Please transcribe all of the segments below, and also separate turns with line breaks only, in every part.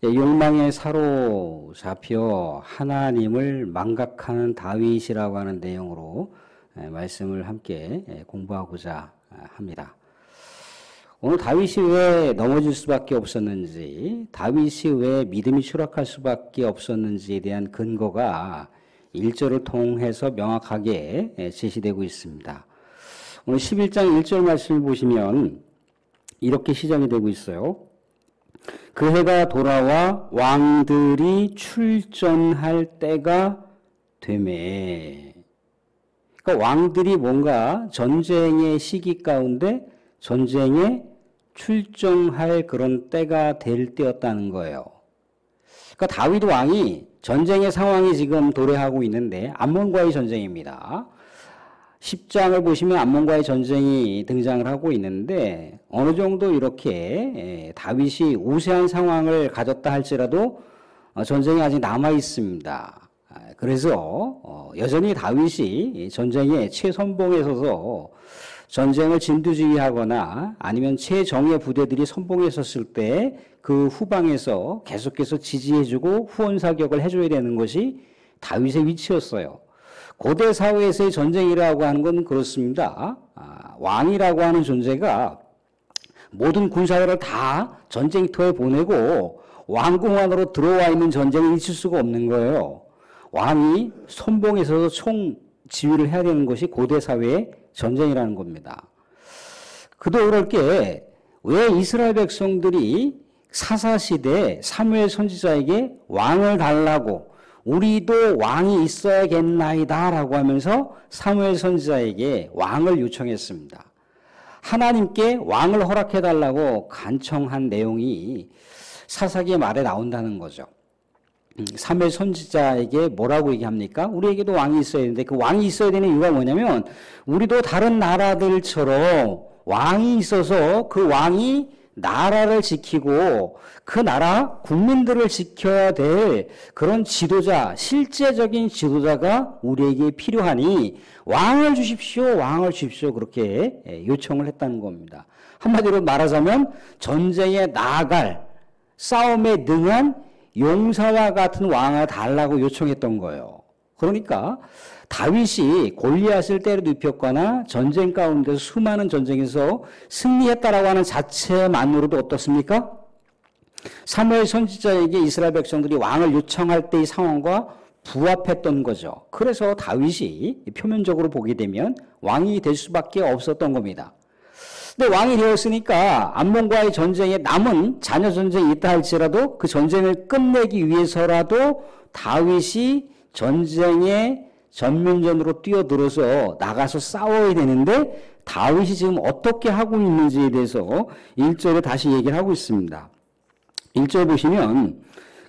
욕망에 사로잡혀 하나님을 망각하는 다윗이라고 하는 내용으로 말씀을 함께 공부하고자 합니다. 오늘 다윗이 왜 넘어질 수밖에 없었는지, 다윗이 왜 믿음이 추락할 수밖에 없었는지에 대한 근거가 1절을 통해서 명확하게 제시되고 있습니다. 오늘 11장 1절 말씀을 보시면 이렇게 시작이 되고 있어요. 그 해가 돌아와 왕들이 출전할 때가 되매. 그러니까 왕들이 뭔가 전쟁의 시기 가운데 전쟁에 출정할 그런 때가 될 때였다는 거예요. 그러니까 다윗 왕이 전쟁의 상황이 지금 도래하고 있는데 암몬과의 전쟁입니다. 10장을 보시면 암몬과의 전쟁이 등장을 하고 있는데 어느 정도 이렇게 다윗이 우세한 상황을 가졌다 할지라도 전쟁이 아직 남아 있습니다. 그래서 여전히 다윗이 전쟁의 최선봉에 서서 전쟁을 진두지휘하거나 아니면 최정예 부대들이 선봉에 섰을 때 그 후방에서 계속해서 지지해주고 후원사격을 해줘야 되는 것이 다윗의 위치였어요. 고대 사회에서의 전쟁이라고 하는 건 그렇습니다. 왕이라고 하는 존재가 모든 군사들을 다 전쟁터에 보내고 왕궁 안으로 들어와 있는 전쟁을 잊을 수가 없는 거예요. 왕이 선봉에 서서 총 지휘를 해야 되는 것이 고대 사회의 전쟁이라는 겁니다. 그도 그럴 게 왜 이스라엘 백성들이 사사시대 사무엘 선지자에게 왕을 달라고 우리도 왕이 있어야겠나이다 라고 하면서 사무엘 선지자에게 왕을 요청했습니다. 하나님께 왕을 허락해달라고 간청한 내용이 사사기의 말에 나온다는 거죠. 사무엘 선지자에게 뭐라고 얘기합니까? 우리에게도 왕이 있어야 되는데 그 왕이 있어야 되는 이유가 뭐냐면 우리도 다른 나라들처럼 왕이 있어서 그 왕이 나라를 지키고 그 나라 국민들을 지켜야 될 그런 지도자, 실제적인 지도자가 우리에게 필요하니 왕을 주십시오, 왕을 주십시오 그렇게 요청을 했다는 겁니다. 한마디로 말하자면 전쟁에 나아갈 싸움에 능한 용사와 같은 왕을 달라고 요청했던 거예요. 그러니까 다윗이 골리앗을 때려 눕혔거나 전쟁 가운데서 수많은 전쟁에서 승리했다라고 하는 자체만으로도 어떻습니까? 사무엘 선지자에게 이스라엘 백성들이 왕을 요청할 때의 상황과 부합했던 거죠. 그래서 다윗이 표면적으로 보게 되면 왕이 될 수밖에 없었던 겁니다. 근데 왕이 되었으니까 암몬과의 전쟁에 남은 자녀 전쟁이 있다 할지라도 그 전쟁을 끝내기 위해서라도 다윗이 전쟁에 전면전으로 뛰어들어서 나가서 싸워야 되는데 다윗이 지금 어떻게 하고 있는지에 대해서 1절에 다시 얘기를 하고 있습니다. 1절 보시면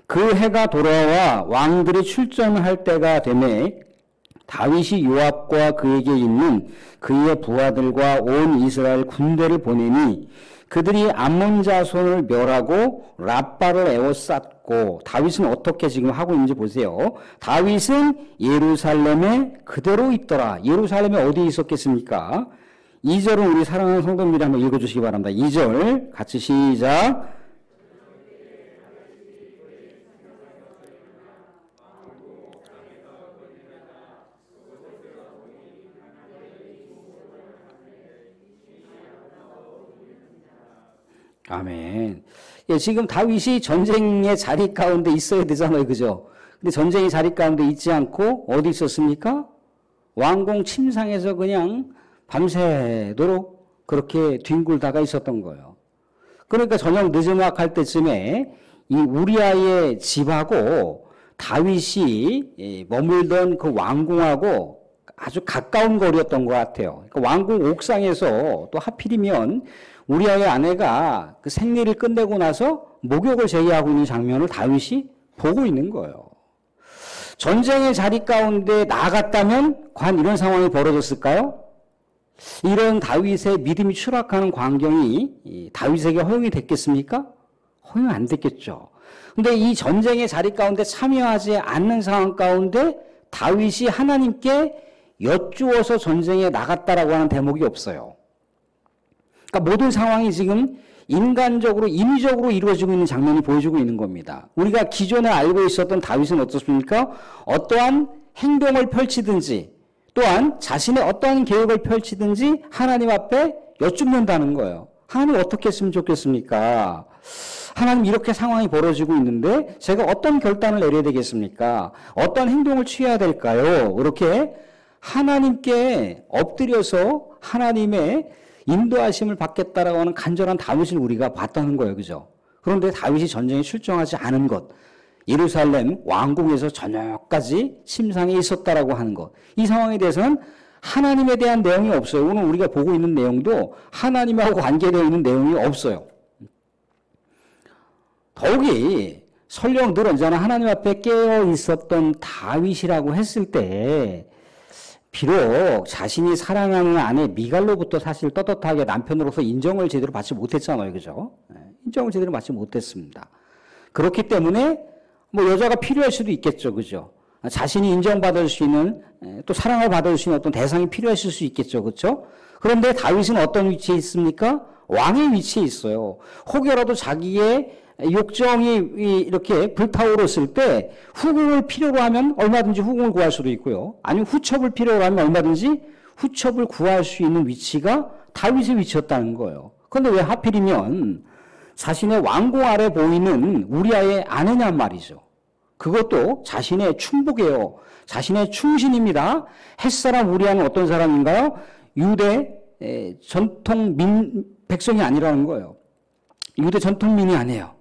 그 해가 돌아와 왕들이 출전할 때가 되매 다윗이 요압과 그에게 있는 그의 부하들과 온 이스라엘 군대를 보내니 그들이 암몬 자손을 멸하고 랍바를 에워쌌고 다윗은 어떻게 지금 하고 있는지 보세요. 다윗은 예루살렘에 그대로 있더라. 예루살렘에 어디 있었겠습니까? 2절은 우리 사랑하는 성도님들이 한번 읽어주시기 바랍니다. 2절 같이 시작. 아멘. 예, 지금 다윗이 전쟁의 자리 가운데 있어야 되잖아요. 그죠? 근데 전쟁의 자리 가운데 있지 않고 어디 있었습니까? 왕궁 침상에서 그냥 밤새도록 그렇게 뒹굴다가 있었던 거예요. 그러니까 저녁 늦은막 할 때쯤에 이 우리아의 집하고 다윗이 머물던 그 왕궁하고 아주 가까운 거리였던 것 같아요. 그러니까 왕궁 옥상에서 또 하필이면 우리아의 아내가 그 생리를 끝내고 나서 목욕을 제의하고 있는 장면을 다윗이 보고 있는 거예요. 전쟁의 자리 가운데 나갔다면 과연 이런 상황이 벌어졌을까요? 이런 다윗의 믿음이 추락하는 광경이 다윗에게 허용이 됐겠습니까? 허용 안 됐겠죠. 근데 이 전쟁의 자리 가운데 참여하지 않는 상황 가운데 다윗이 하나님께 여쭈어서 전쟁에 나갔다라고 하는 대목이 없어요. 그러니까 모든 상황이 지금 인간적으로 인위적으로 이루어지고 있는 장면이 보여주고 있는 겁니다. 우리가 기존에 알고 있었던 다윗은 어떻습니까? 어떠한 행동을 펼치든지 또한 자신의 어떠한 계획을 펼치든지 하나님 앞에 여쭙는다는 거예요. 하나님 어떻게 했으면 좋겠습니까? 하나님 이렇게 상황이 벌어지고 있는데 제가 어떤 결단을 내려야 되겠습니까? 어떤 행동을 취해야 될까요? 이렇게 하나님께 엎드려서 하나님의 인도하심을 받겠다라고 하는 간절한 다윗을 우리가 봤다는 거예요. 그죠? 그런데 다윗이 전쟁에 출정하지 않은 것, 예루살렘 왕궁에서 저녁까지 침상에 있었다라고 하는 것, 이 상황에 대해서는 하나님에 대한 내용이 없어요. 오늘 우리가 보고 있는 내용도 하나님하고 관계되어 있는 내용이 없어요. 더욱이 설령 늘 언제나 하나님 앞에 깨어 있었던 다윗이라고 했을 때 비록 자신이 사랑하는 아내 미갈로부터 사실 떳떳하게 남편으로서 인정을 제대로 받지 못했잖아요. 그죠? 인정을 제대로 받지 못했습니다. 그렇기 때문에 뭐 여자가 필요할 수도 있겠죠. 그죠? 자신이 인정받을 수 있는 또 사랑을 받을 수 있는 어떤 대상이 필요했을 수 있겠죠. 그렇죠? 그런데 다윗은 어떤 위치에 있습니까? 왕의 위치에 있어요. 혹여라도 자기의 욕정이 이렇게 불타오르었을 때 후궁을 필요로 하면 얼마든지 후궁을 구할 수도 있고요. 아니면 후첩을 필요로 하면 얼마든지 후첩을 구할 수 있는 위치가 다윗의 위치였다는 거예요. 그런데 왜 하필이면 자신의 왕궁 아래 보이는 우리아의 아내냔 말이죠. 그것도 자신의 충복이에요. 자신의 충신입니다. 햇사람 우리아는 어떤 사람인가요? 유대 전통 백성이 아니라는 거예요. 유대 전통민이 아니에요.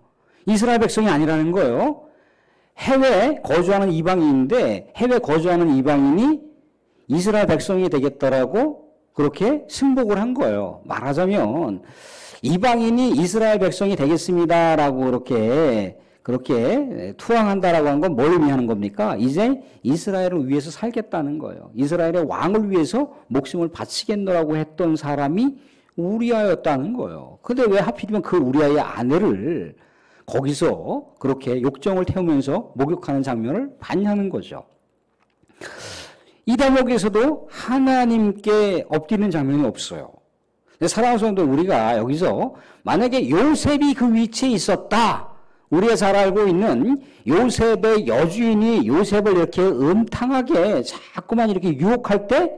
이스라엘 백성이 아니라는 거예요. 해외에 거주하는 이방인인데 해외에 거주하는 이방인이 이스라엘 백성이 되겠다라고 그렇게 승복을 한 거예요. 말하자면 이방인이 이스라엘 백성이 되겠습니다라고 그렇게 투항한다라고 한 건 뭘 의미하는 겁니까? 이제 이스라엘을 위해서 살겠다는 거예요. 이스라엘의 왕을 위해서 목숨을 바치겠노라고 했던 사람이 우리아였다는 거예요. 근데 왜 하필이면 그 우리아의 아내를 거기서 그렇게 욕정을 태우면서 목욕하는 장면을 봤냐는 거죠. 이 대목에서도 하나님께 엎드리는 장면이 없어요. 사랑하는 성도, 우리가 여기서 만약에 요셉이 그 위치에 있었다, 우리가 잘 알고 있는 요셉의 여주인이 요셉을 이렇게 음탕하게 자꾸만 이렇게 유혹할 때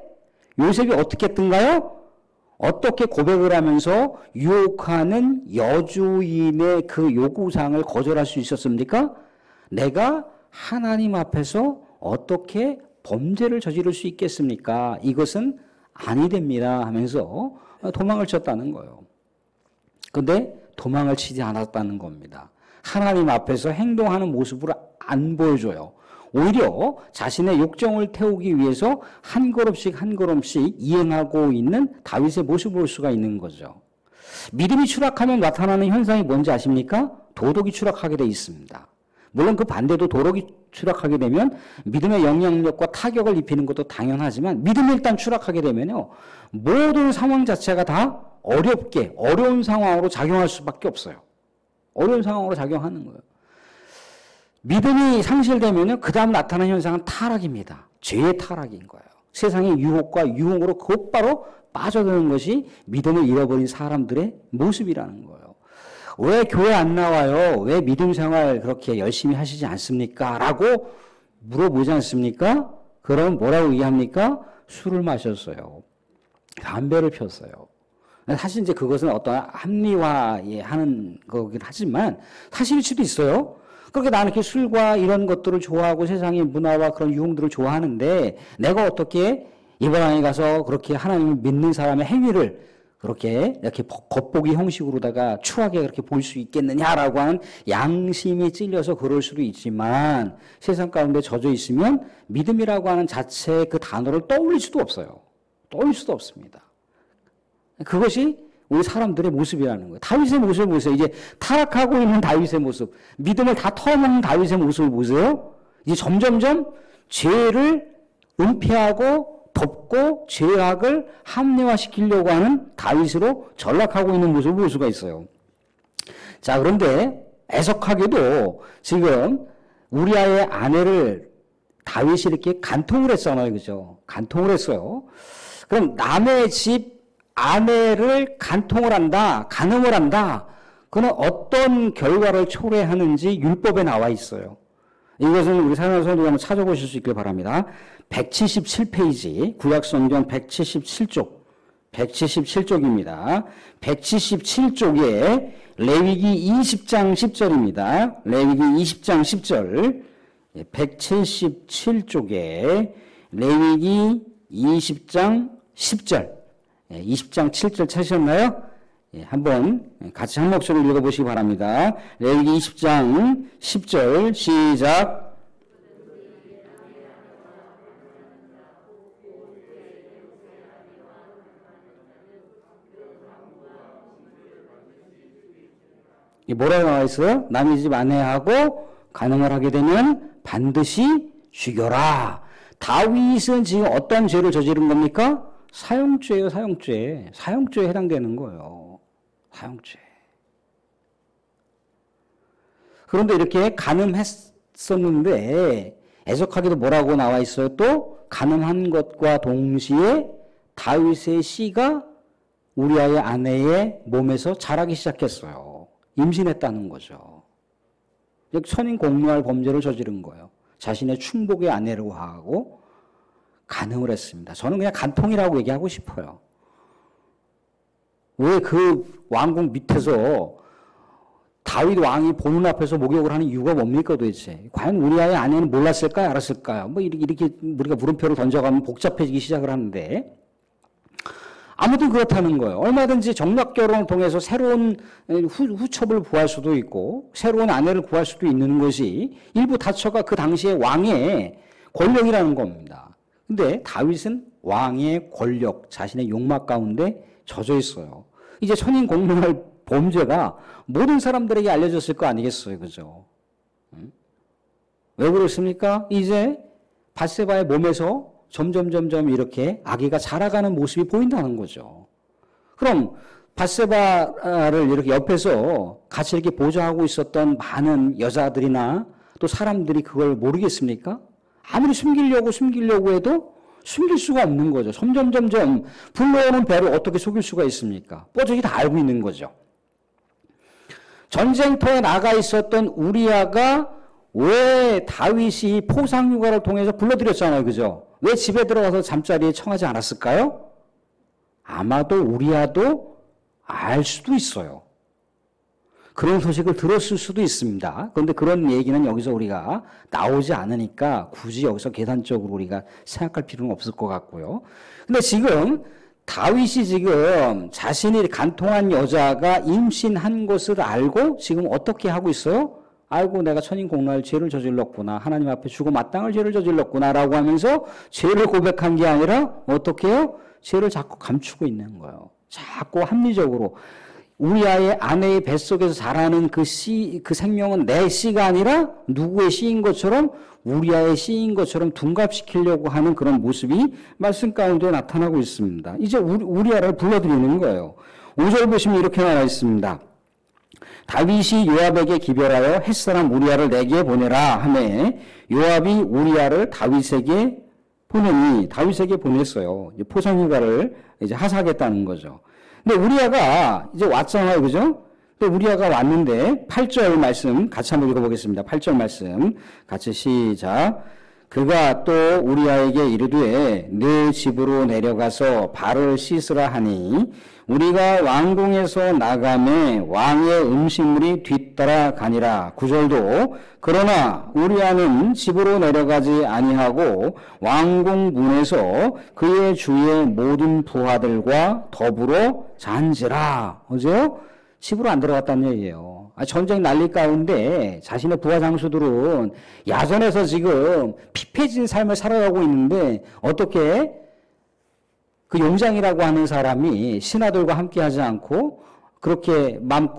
요셉이 어떻게 했던가요? 어떻게 고백을 하면서 유혹하는 여주인의 그 요구사항을 거절할 수 있었습니까? 내가 하나님 앞에서 어떻게 범죄를 저지를 수 있겠습니까? 이것은 아니 됩니다 하면서 도망을 쳤다는 거예요. 그런데 도망을 치지 않았다는 겁니다. 하나님 앞에서 행동하는 모습을 안 보여줘요. 오히려 자신의 욕정을 태우기 위해서 한 걸음씩 한 걸음씩 이행하고 있는 다윗의 모습을 볼 수가 있는 거죠. 믿음이 추락하면 나타나는 현상이 뭔지 아십니까? 도덕이 추락하게 돼 있습니다. 물론 그 반대도 도덕이 추락하게 되면 믿음의 영향력과 타격을 입히는 것도 당연하지만 믿음이 일단 추락하게 되면요, 모든 상황 자체가 다 어려운 상황으로 작용할 수밖에 없어요. 어려운 상황으로 작용하는 거예요. 믿음이 상실되면요, 그 다음 나타나는 현상은 타락입니다. 죄의 타락인 거예요. 세상의 유혹과 유혹으로 곧바로 빠져드는 것이 믿음을 잃어버린 사람들의 모습이라는 거예요. 왜 교회 안 나와요? 왜 믿음 생활 그렇게 열심히 하시지 않습니까? 라고 물어보지 않습니까? 그럼 뭐라고 얘기합니까? 술을 마셨어요. 담배를 폈어요. 사실 이제 그것은 어떤 합리화하는 거긴 하지만 사실일 수도 있어요. 그렇게 나는 이렇게 술과 이런 것들을 좋아하고 세상의 문화와 그런 유흥들을 좋아하는데 내가 어떻게 이방에 가서 그렇게 하나님을 믿는 사람의 행위를 그렇게 이렇게 겉보기 형식으로다가 추하게 그렇게 볼 수 있겠느냐라고 하는 양심이 찔려서 그럴 수도 있지만 세상 가운데 젖어 있으면 믿음이라고 하는 자체의 그 단어를 떠올릴 수도 없어요. 떠올릴 수도 없습니다. 그것이 우리 사람들의 모습이라는 거예요. 다윗의 모습을 보세요. 이제 타락하고 있는 다윗의 모습, 믿음을 다 털어먹는 다윗의 모습을 보세요. 이제 점점점 죄를 은폐하고 덮고 죄악을 합리화시키려고 하는 다윗으로 전락하고 있는 모습을 볼 수가 있어요. 자, 그런데 애석하게도 지금 우리아의 아내를 다윗이 이렇게 간통을 했잖아요. 그죠? 간통을 했어요. 그럼 남의 집 아내를 간통을 한다, 간음을 한다. 그는 어떤 결과를 초래하는지 율법에 나와 있어요. 이것은 우리 사랑하는 성도들 한번 찾아보실 수 있길 바랍니다. 177페이지, 구약성경 177쪽, 177쪽입니다. 177쪽에 레위기 20장 10절입니다. 레위기 20장 10절, 177쪽에 레위기 20장 10절, 20장 7절 찾으셨나요? 한번 같이 한 목소리로 읽어보시기 바랍니다. 레위기 20장 10절 시작. 뭐라고 나와 있어요? 남의 집 아내하고 간음을 하게 되면 반드시 죽여라. 다윗은 지금 어떤 죄를 저지른 겁니까? 사형죄예요, 사형죄. 사형죄에 해당되는 거예요. 사형죄. 그런데 이렇게 간음했었는데 애석하게도 뭐라고 나와 있어요? 또 간음한 것과 동시에 다윗의 씨가 우리아의 아내의 몸에서 자라기 시작했어요. 임신했다는 거죠. 천인 공노할 범죄를 저지른 거예요. 자신의 충복의 아내라고 하고 간음을 했습니다. 저는 그냥 간통이라고 얘기하고 싶어요. 왜 그 왕궁 밑에서 다윗 왕이 보는 앞에서 목욕을 하는 이유가 뭡니까 도대체? 과연 우리아의 아내는 몰랐을까요? 알았을까요? 뭐 이렇게 우리가 물음표를 던져가면 복잡해지기 시작을 하는데 아무튼 그렇다는 거예요. 얼마든지 정략 결혼을 통해서 새로운 후첩을 구할 수도 있고 새로운 아내를 구할 수도 있는 것이 일부 다처가 그 당시의 왕의 권력이라는 겁니다. 근데 다윗은 왕의 권력, 자신의 욕망 가운데 젖어 있어요. 이제 천인 공노할 범죄가 모든 사람들에게 알려졌을 거 아니겠어요, 그죠? 왜 그렇습니까? 이제 밧세바의 몸에서 점점 이렇게 아기가 자라가는 모습이 보인다는 거죠. 그럼 밧세바를 이렇게 옆에서 같이 이렇게 보좌하고 있었던 많은 여자들이나 또 사람들이 그걸 모르겠습니까? 아무리 숨기려고 해도 숨길 수가 없는 거죠. 점점 불러오는 배를 어떻게 속일 수가 있습니까? 뽀짝이 다 알고 있는 거죠. 전쟁터에 나가 있었던 우리아가 왜 다윗이 포상휴가를 통해서 불러들였잖아요. 그죠? 왜 집에 들어가서 잠자리에 청하지 않았을까요? 아마도 우리아도 알 수도 있어요. 그런 소식을 들었을 수도 있습니다. 그런데 그런 얘기는 여기서 우리가 나오지 않으니까 굳이 여기서 계산적으로 우리가 생각할 필요는 없을 것 같고요. 근데 지금 다윗이 지금 자신이 간통한 여자가 임신한 것을 알고 지금 어떻게 하고 있어요? 아이고 내가 천인 공노할 죄를 저질렀구나. 하나님 앞에 주고 마땅할 죄를 저질렀구나 라고 하면서 죄를 고백한 게 아니라 어떻게 해요? 죄를 자꾸 감추고 있는 거예요. 자꾸 합리적으로 우리아의 아내의 뱃속에서 자라는 그 생명은 내 씨가 아니라 누구의 씨인 것처럼 우리아의 씨인 것처럼 둔갑시키려고 하는 그런 모습이 말씀 가운데 나타나고 있습니다. 이제 우리아를 불러들이는 거예요. 5절 보시면 이렇게 나와 있습니다. 다윗이 요압에게 기별하여 햇사람 우리아를 내게 보내라 하매 요압이 우리아를 다윗에게 보냈어요. 포상휴가를 이제 하사하겠다는 거죠. 근데 우리아가 이제 왔잖아요. 그죠? 근데 우리아가 왔는데 8절 말씀 같이 한번 읽어보겠습니다. 8절 말씀 같이 시작. 그가 또 우리아에게 이르되 네 집으로 내려가서 발을 씻으라 하니 우리가 왕궁에서 나가매 왕의 음식물이 뒤따라 가니라. 9절도 그러나 우리아는 집으로 내려가지 아니하고 왕궁 문에서 그의 주의 모든 부하들과 더불어 잔지라. 어제요? 집으로 안 들어갔다는 얘기예요. 전쟁 난리 가운데 자신의 부하 장수들은 야전에서 지금 피폐진 삶을 살아가고 있는데 어떻게 그 용장이라고 하는 사람이 신하들과 함께 하지 않고 그렇게 맘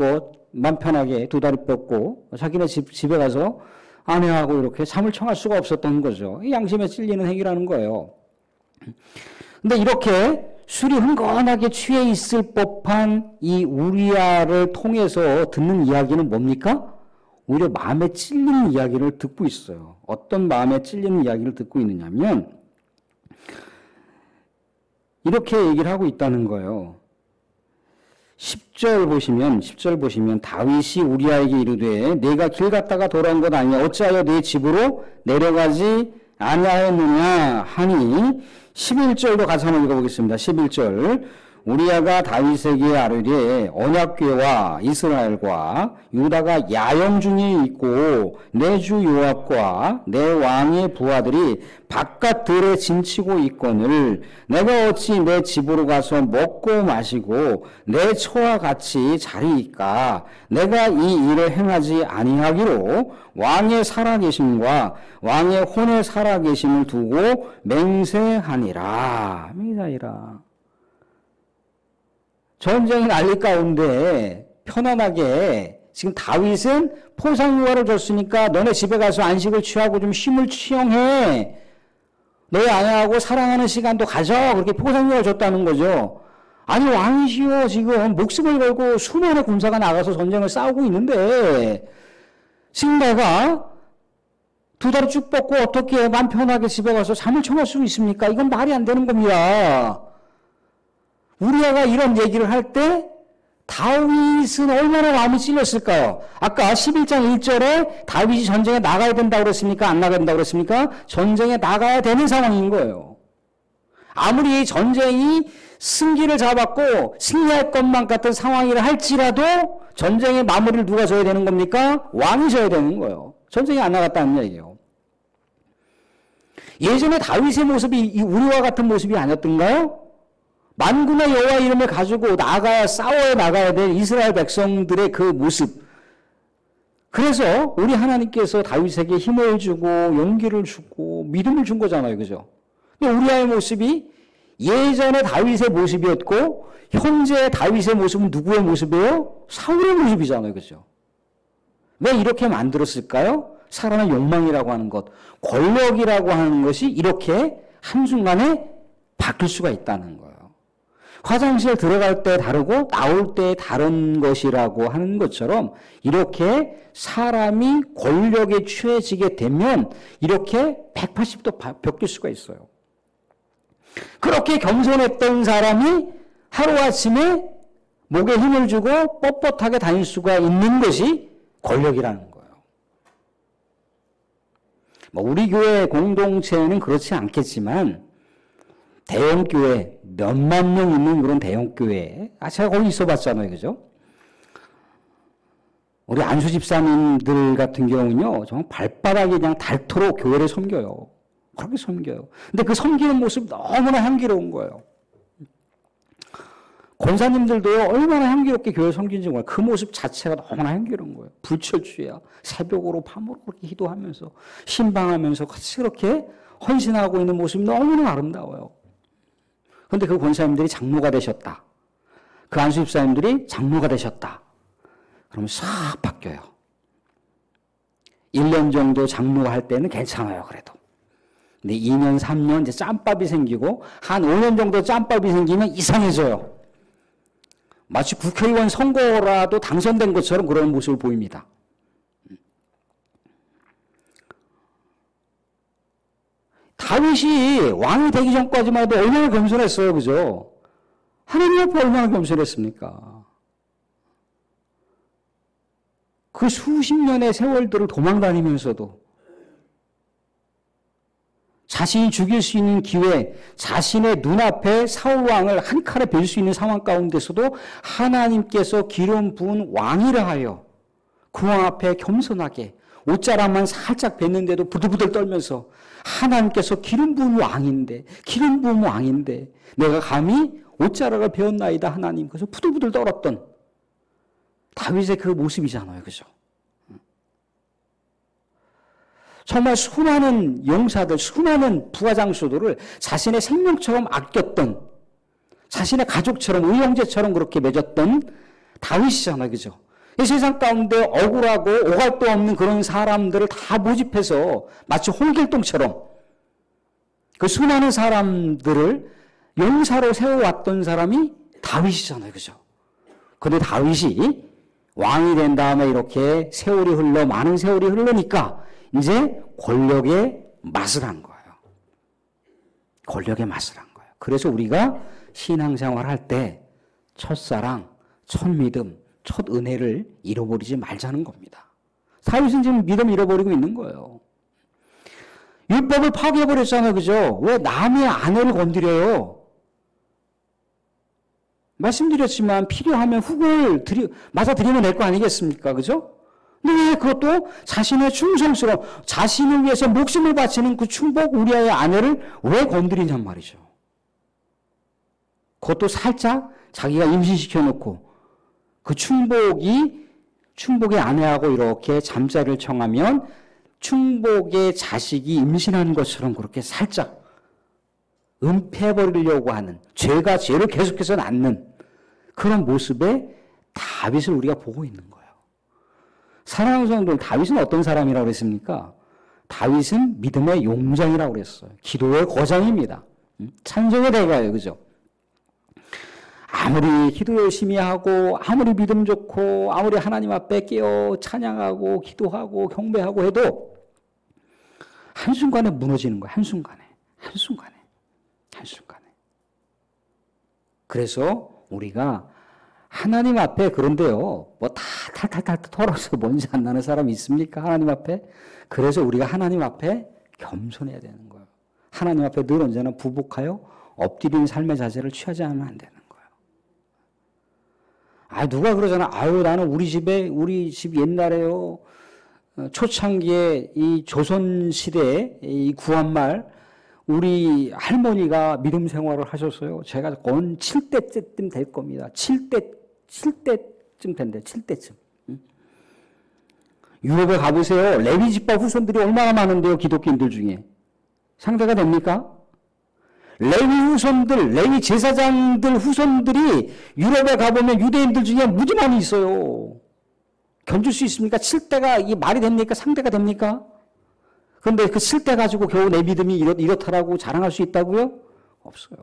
편하게 두 다리 뻗고 자기네 집에 가서 아내하고 이렇게 잠을 청할 수가 없었던 거죠. 양심에 찔리는 행위라는 거예요. 근데 이렇게 술이 흥건하게 취해 있을 법한 이 우리아를 통해서 듣는 이야기는 뭡니까? 오히려 마음에 찔리는 이야기를 듣고 있어요. 어떤 마음에 찔리는 이야기를 듣고 있느냐면 이렇게 얘기를 하고 있다는 거예요. 10절 보시면 다윗이 우리아에게 이르되 내가 길 갔다가 돌아온 것 아니냐 어찌하여 내 집으로 내려가지 아니하였느냐 하니 11절도 같이 한번 읽어보겠습니다. 11절 우리아가 다윗에게 아뢰되 언약궤와 이스라엘과 유다가 야영 중에 있고 내 주 요압과 내 왕의 부하들이 바깥 들에 짐치고 있거늘 내가 어찌 내 집으로 가서 먹고 마시고 내 처와 같이 자리이까 내가 이 일을 행하지 아니하기로 왕의 살아계심과 왕의 혼의 살아계심을 두고 맹세하니라. 전쟁이 난리 가운데 편안하게 지금 다윗은 포상유화를 줬으니까 너네 집에 가서 안식을 취하고 좀 쉼을 취용해. 너희 아내하고 사랑하는 시간도 가져. 그렇게 포상유화를 줬다는 거죠. 아니 왕이시여 지금 목숨을 걸고 수많은 군사가 나가서 전쟁을 싸우고 있는데 지금 내가 두 다리 쭉 뻗고 어떻게 마음 편하게 집에 가서 잠을 청할 수 있습니까? 이건 말이 안 되는 겁니다. 우리아가 이런 얘기를 할 때 다윗은 얼마나 마음이 찔렸을까요? 아까 11장 1절에 다윗이 전쟁에 나가야 된다고 그랬습니까? 안 나가야 된다고 그랬습니까? 전쟁에 나가야 되는 상황인 거예요. 아무리 전쟁이 승기를 잡았고 승리할 것만 같은 상황이라 할지라도 전쟁의 마무리를 누가 져야 되는 겁니까? 왕이 져야 되는 거예요. 전쟁에 안 나갔다는 얘기예요. 예전에 다윗의 모습이 우리와 같은 모습이 아니었던가요? 만군의 여호와 이름을 가지고 싸워야 나가야 될 이스라엘 백성들의 그 모습. 그래서 우리 하나님께서 다윗에게 힘을 주고 용기를 주고 믿음을 준 거잖아요. 그죠? 근데 우리아의 모습이 예전의 다윗의 모습이었고 현재 다윗의 모습은 누구의 모습이에요? 사울의 모습이잖아요. 그죠? 왜 이렇게 만들었을까요? 사람의 욕망이라고 하는 것, 권력이라고 하는 것이 이렇게 한순간에 바뀔 수가 있다는 거예요. 화장실 들어갈 때 다르고 나올 때 다른 것이라고 하는 것처럼 이렇게 사람이 권력에 취해지게 되면 이렇게 180도 바뀔 수가 있어요. 그렇게 겸손했던 사람이 하루아침에 목에 힘을 주고 뻣뻣하게 다닐 수가 있는 것이 권력이라는 거예요. 우리 교회 공동체는 그렇지 않겠지만 대형교회, 몇만 명 있는 그런 대형교회. 제가 거기 있어 봤잖아요. 그죠? 우리 안수 집사님들 같은 경우는요, 정말 발바닥이 그냥 닳도록 교회를 섬겨요. 그렇게 섬겨요. 근데 그 섬기는 모습 너무나 향기로운 거예요. 권사님들도 얼마나 향기롭게 교회 섬기는지 몰라요. 그 모습 자체가 너무나 향기로운 거예요. 불철주야. 새벽으로 밤으로 그렇게 기도하면서, 신방하면서 같이 그렇게 헌신하고 있는 모습이 너무나 아름다워요. 그런데 그 권사님들이 장로가 되셨다. 그 안수 집사님들이 장로가 되셨다. 그러면 싹 바뀌어요. 1년 정도 장로가 할 때는 괜찮아요. 그래도. 근데 2년, 3년 이제 짬밥이 생기고 한 5년 정도 짬밥이 생기면 이상해져요. 마치 국회의원 선거라도 당선된 것처럼 그런 모습을 보입니다. 다윗이 왕이 되기 전까지만 해도 얼마나 겸손했어요. 그죠? 하나님 앞에 얼마나 겸손했습니까? 그 수십 년의 세월들을 도망다니면서도 자신이 죽일 수 있는 기회, 자신의 눈앞에 사울왕을 한 칼에 벨 수 있는 상황 가운데서도 하나님께서 기름 부은 왕이라 하여 그 왕 앞에 겸손하게 옷자락만 살짝 뱉는데도 부들부들 떨면서 하나님께서 기름 부은 왕인데 내가 감히 옷자락을 베었나이다 하나님. 그래서 부들부들 떨었던 다윗의 그 모습이잖아요. 그죠? 정말 수많은 용사들, 수많은 부하장수들을 자신의 생명처럼 아꼈던, 자신의 가족처럼, 의형제처럼 그렇게 맺었던 다윗이잖아요. 그죠? 이 세상 가운데 억울하고 오갈도 없는 그런 사람들을 다 모집해서 마치 홍길동처럼 그 수많은 사람들을 용사로 세워왔던 사람이 다윗이잖아요. 그죠? 그런데 다윗이 왕이 된 다음에 이렇게 세월이 흘러, 많은 세월이 흐르니까 이제 권력의 맛을 한 거예요. 권력의 맛을 한 거예요. 그래서 우리가 신앙생활 할 때 첫사랑, 첫 믿음, 첫 은혜를 잃어버리지 말자는 겁니다. 다윗은 지금 믿음 잃어버리고 있는 거예요. 율법을 파괴해버렸잖아요. 그죠? 왜 남의 아내를 건드려요? 말씀드렸지만 필요하면 훅을 맞아드리면 될 거 아니겠습니까? 그죠? 근데 왜 그것도 자신의 충성스러움, 자신을 위해서 목숨을 바치는 그 충복 우리아의 아내를 왜 건드리냔 말이죠. 그것도 살짝 자기가 임신시켜 놓고 그 충복의 아내하고 이렇게 잠자리를 청하면 충복의 자식이 임신하는 것처럼 그렇게 살짝 은폐해버리려고 하는, 죄가 죄를 계속해서 낳는 그런 모습에 다윗을 우리가 보고 있는 거예요. 사랑하는 성도들, 다윗은 어떤 사람이라고 그랬습니까? 다윗은 믿음의 용장이라고 그랬어요. 기도의 거장입니다. 찬송의 대가예요. 그죠? 아무리 기도 열심히 하고, 아무리 믿음 좋고, 아무리 하나님 앞에 깨어 찬양하고, 기도하고, 경배하고 해도 한순간에 무너지는 거예요. 한순간에. 그래서 우리가 하나님 앞에, 그런데요, 뭐 다 탈탈탈 털어서 먼지 안 나는 사람이 있습니까? 하나님 앞에? 그래서 우리가 하나님 앞에 겸손해야 되는 거예요. 하나님 앞에 늘 언제나 부복하여 엎드리는 삶의 자세를 취하지 않으면 안 되는 거예요. 누가 그러잖아. 나는 우리 집 옛날에요, 초창기에 이 조선시대에 이 구한말, 우리 할머니가 믿음 생활을 하셨어요. 제가 건 7대쯤 될 겁니다. 7대쯤 된대. 7대쯤. 유럽에 가보세요. 레위 집파 후손들이 얼마나 많은데요. 기독교인들 중에. 상대가 됩니까? 레위 제사장들 후손들이 유럽에 가보면 유대인들 중에 무지 많이 있어요. 견줄 수 있습니까? 7대가 이게 말이 됩니까? 상대가 됩니까? 그런데 그 7대 가지고 겨우 내 믿음이 이렇다라고 자랑할 수 있다고요? 없어요.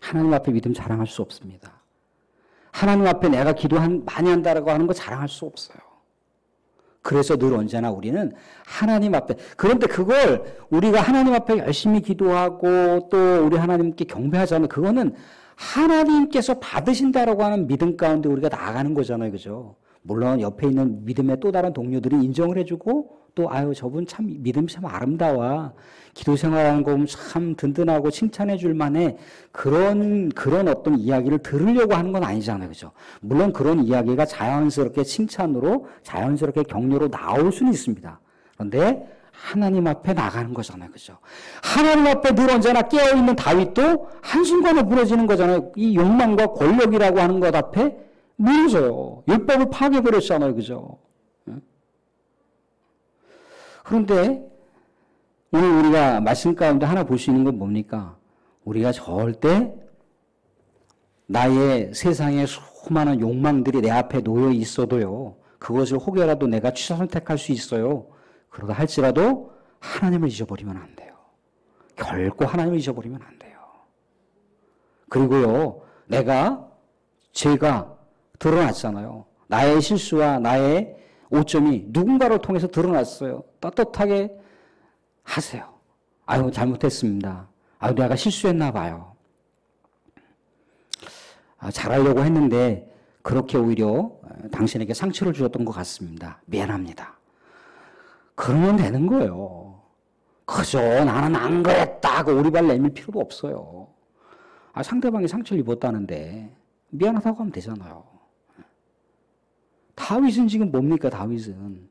하나님 앞에 믿음 자랑할 수 없습니다. 하나님 앞에 내가 많이 한다라고 하는 거 자랑할 수 없어요. 그래서 늘 언제나 우리는 하나님 앞에, 그런데 그걸 우리가 하나님 앞에 열심히 기도하고 또 우리 하나님께 경배하자면 그거는 하나님께서 받으신다라고 하는 믿음 가운데 우리가 나아가는 거잖아요. 그죠? 물론 옆에 있는 믿음의 또 다른 동료들이 인정을 해주고 또 저분 참 믿음이 참 아름다워. 기도 생활하는 거 보면 참 든든하고 칭찬해 줄 만해. 그런 어떤 이야기를 들으려고 하는 건 아니잖아요. 그죠? 물론 그런 이야기가 자연스럽게 칭찬으로 자연스럽게 격려로 나올 수는 있습니다. 그런데 하나님 앞에 나가는 거잖아요. 그죠? 하나님 앞에 늘 언제나 깨어있는 다윗도 한순간에 무너지는 거잖아요. 이 욕망과 권력이라고 하는 것 앞에 무너져요. 율법을 파괴해버렸잖아요. 그죠? 그런데 오늘 우리가 말씀 가운데 하나 볼 수 있는 건 뭡니까? 우리가 절대 나의 세상의 수많은 욕망들이 내 앞에 놓여 있어도요, 그것을 혹여라도 내가 취사 선택할 수 있어요. 그러다 할지라도 하나님을 잊어버리면 안 돼요. 결코 하나님을 잊어버리면 안 돼요. 그리고요, 죄가 드러났잖아요. 나의 실수와 나의 오점이 누군가를 통해서 드러났어요. 떳떳하게 하세요. 잘못했습니다. 내가 실수했나 봐요. 잘하려고 했는데 그렇게 오히려 당신에게 상처를 주었던 것 같습니다. 미안합니다. 그러면 되는 거예요. 그저 나는 안 그랬다 고 오리발 내밀 필요도 없어요. 상대방이 상처를 입었다는데 미안하다고 하면 되잖아요. 다윗은 지금 뭡니까? 다윗은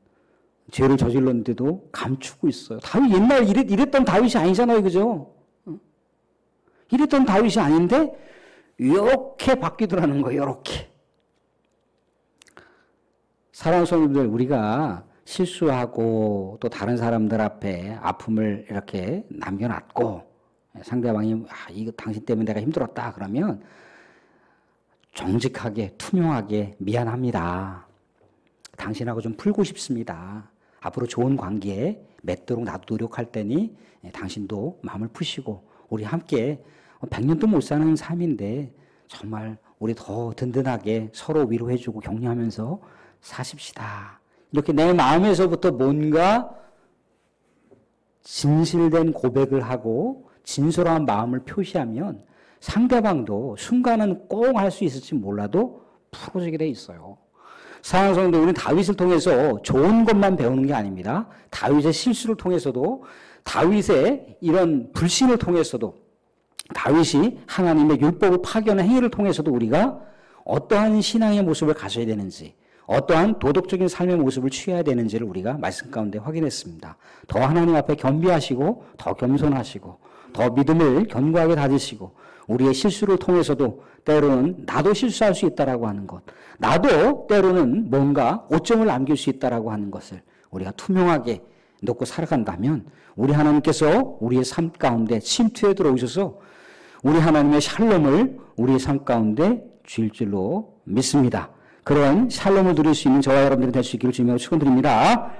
죄를 저질렀는데도 감추고 있어요. 다윗 옛날 이랬던 다윗이 아니잖아요. 그죠? 이랬던 다윗이 아닌데 이렇게 바뀌더라는 거예요. 이렇게. 사랑하는 성도들, 우리가 실수하고 또 다른 사람들 앞에 아픔을 이렇게 남겨놨고 상대방이 이거 당신 때문에 내가 힘들었다 그러면 정직하게 투명하게 미안합니다. 당신하고 좀 풀고 싶습니다. 앞으로 좋은 관계에 맺도록 나도 노력할 테니 당신도 마음을 푸시고 우리 함께 100년도 못 사는 삶인데 정말 우리 더 든든하게 서로 위로해주고 격려하면서 사십시다. 이렇게 내 마음에서부터 뭔가 진실된 고백을 하고 진솔한 마음을 표시하면 상대방도 순간은 꽁 할 수 있을지 몰라도 풀어지게 돼 있어요. 사랑하는 성도, 우리는 다윗을 통해서 좋은 것만 배우는 게 아닙니다. 다윗의 실수를 통해서도, 다윗의 이런 불신을 통해서도, 다윗이 하나님의 율법을 파견한 행위를 통해서도 우리가 어떠한 신앙의 모습을 가져야 되는지, 어떠한 도덕적인 삶의 모습을 취해야 되는지를 우리가 말씀 가운데 확인했습니다. 더 하나님 앞에 겸비하시고, 더 겸손하시고, 더 믿음을 견고하게 다지시고, 우리의 실수를 통해서도 때로는 나도 실수할 수 있다라고 하는 것, 나도 때로는 뭔가 오점을 남길 수 있다라고 하는 것을 우리가 투명하게 놓고 살아간다면 우리 하나님께서 우리의 삶 가운데 침투해 들어오셔서 우리 하나님의 샬롬을 우리의 삶 가운데 주실 줄로 믿습니다. 그런 샬롬을 누릴 수 있는 저와 여러분들이 될 수 있기를 주님으로 축원드립니다.